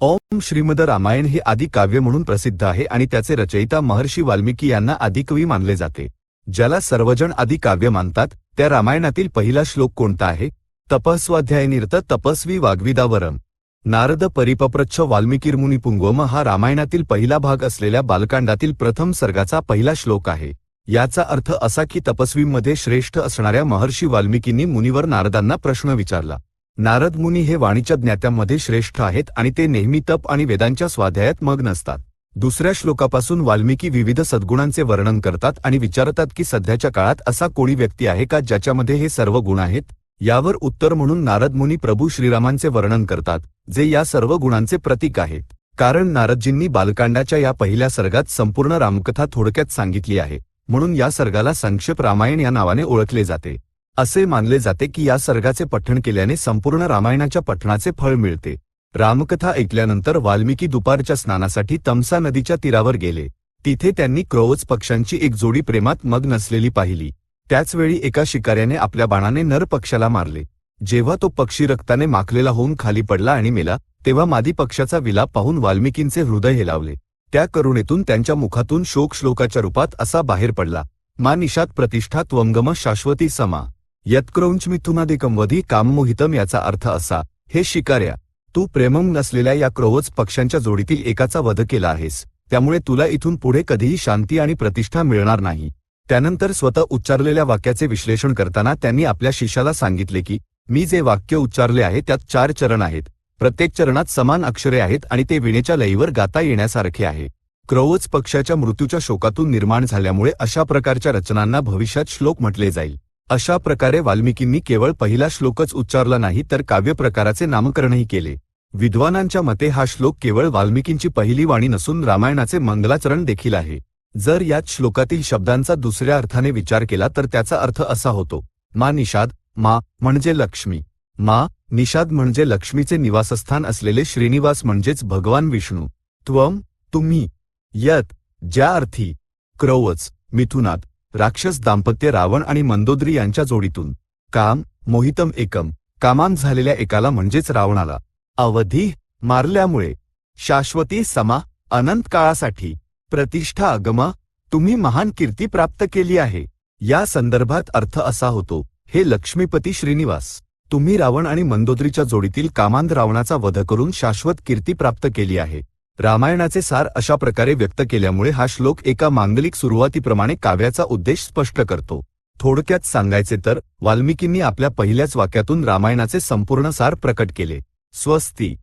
ओम श्रीमद रामायण हे आदी काव्य म्हणून प्रसिद्ध आहे आणि त्याचे रचयिता महर्षी वाल्मिकी यांना आदिकवी मानले जाते. ज्याला सर्वजण आदी काव्य मानतात त्या रामायणातील पहिला श्लोक कोणता आहे? तपस्वाध्यायनिरत तपस्वी वाग्विदावरम. नारद परिपप्रच्छ वाल्मिकीर्मुनी पुंगोम हा रामायणातील पहिला भाग असलेल्या बालकांडातील प्रथम सर्गाचा पहिला श्लोक आहे. याचा अर्थ असा की तपस्वींमध्ये श्रेष्ठ असणाऱ्या महर्षी वाल्मिकींनी मुनीवर नारदांना प्रश्न विचारला. नारद मुनी हे वाणीच्या ज्ञात्यांमध्ये श्रेष्ठ आहेत आणि ते नेहमी तप आणि वेदांच्या स्वाध्यायात मग्न असतात. दुसऱ्या श्लोकापासून वाल्मिकी विविध सद्गुणांचे वर्णन करतात आणि विचारतात की सध्याच्या काळात असा कोणी व्यक्ती आहे का ज्याच्यामध्ये हे सर्व गुण आहेत? यावर उत्तर म्हणून नारद मुनी प्रभू श्रीरामांचे वर्णन करतात, जे या सर्व गुणांचे प्रतीक आहेत. कारण नारदजींनी बालकांडाच्या या पहिल्या सर्गात संपूर्ण रामकथा थोडक्यात सांगितली आहे, म्हणून या सर्गाला संक्षेप रामायण या नावाने ओळखले जाते. असे मानले जाते की या सर्गाचे पठण केल्याने संपूर्ण रामायणाच्या पठणाचे फळ मिळते. रामकथा ऐकल्यानंतर वाल्मिकी दुपारच्या स्नानासाठी तमसा नदीच्या तीरावर गेले. तिथे त्यांनी क्रोवच पक्ष्यांची एक जोडी प्रेमात मग्न असलेली पाहिली. त्याचवेळी एका शिकाऱ्याने आपल्या बाणाने नर पक्षाला मारले. जेव्हा तो पक्षी रक्ताने माखलेला होऊन खाली पडला आणि मेला, तेव्हा मादी पक्षाचा विलाप पाहून वाल्मिकींचे हृदय हेलावले. त्या करुणेतून त्यांच्या मुखातून शोक श्लोकाच्या रूपात असा बाहेर पडला: मा निषाद प्रतिष्ठा त्वंगम शाश्वती समा यत्क्रौंच मिथुनादिकं वधी काममोहितम. याचा अर्थ असा: हे शिकाऱ्या, तू प्रेमम नसलेल्या या क्रोवच पक्ष्यांच्या जोडीतील एकाचा वध केला आहेस, त्यामुळे तुला इथून पुढे कधीही शांती आणि प्रतिष्ठा मिळणार नाही. त्यानंतर स्वतः उच्चारलेल्या वाक्याचे विश्लेषण करताना त्यांनी आपल्या शिष्याला सांगितले की मी जे वाक्य उच्चारले आहे त्यात 4 चरण आहेत. प्रत्येक चरणात समान अक्षरे आहेत आणि ते वीणेच्या लयीवर गाता येण्यासारखे आहे. क्रोवच पक्षाच्या मृत्यूच्या शोकातून निर्माण झाल्यामुळे अशा प्रकारच्या रचनांना भविष्यात श्लोक म्हटले जाईल. अशा प्रकारे वाल्मिकींनी केवळ पहिला श्लोकच उच्चारला नाही तर काव्यप्रकाराचे नामकरणही केले. विद्वानांच्या मते हा श्लोक केवळ वाल्मिकींची पहिली वाणी नसून रामायणाचे मंगलाचरण देखील आहे. जर याच श्लोकातील शब्दांचा दुसऱ्या अर्थाने विचार केला तर त्याचा अर्थ असा होतो: मा निषाद. मा म्हणजे लक्ष्मी. मा निषाद म्हणजे लक्ष्मीचे निवासस्थान असलेले श्रीनिवास म्हणजेच भगवान विष्णू. त्वम तुम्ही. यत ज्या अर्थी. क्रोवच मिथुनात राक्षस दाम्पत्य रावण आणि मंदोदरी यांच्या जोडीतून. काम मोहितम एकम कामान झालेल्या एकाला म्हणजेच रावणाला. अवधी मारल्यामुळे. शाश्वती समा अनंत काळासाठी. प्रतिष्ठा अगम तुम्ही महान कीर्ती प्राप्त केली आहे. या संदर्भात अर्थ असा होतो: हे लक्ष्मीपती श्रीनिवास, तुम्ही रावण आणि मंदोदरीच्या जोडीतील कामांध रावणाचा वध करून शाश्वत कीर्ती प्राप्त केली आहे. रामायणाचे सार अशा प्रकारे व्यक्त केल्यामुळे हा श्लोक एका मांगलिक सुरुवातीप्रमाणे काव्याचा उद्देश स्पष्ट करतो. थोडक्यात सांगायचे तर वाल्मिकींनी आपल्या पहिल्याच वाक्यातून रामायणाचे संपूर्ण सार प्रकट केले. स्वस्ती.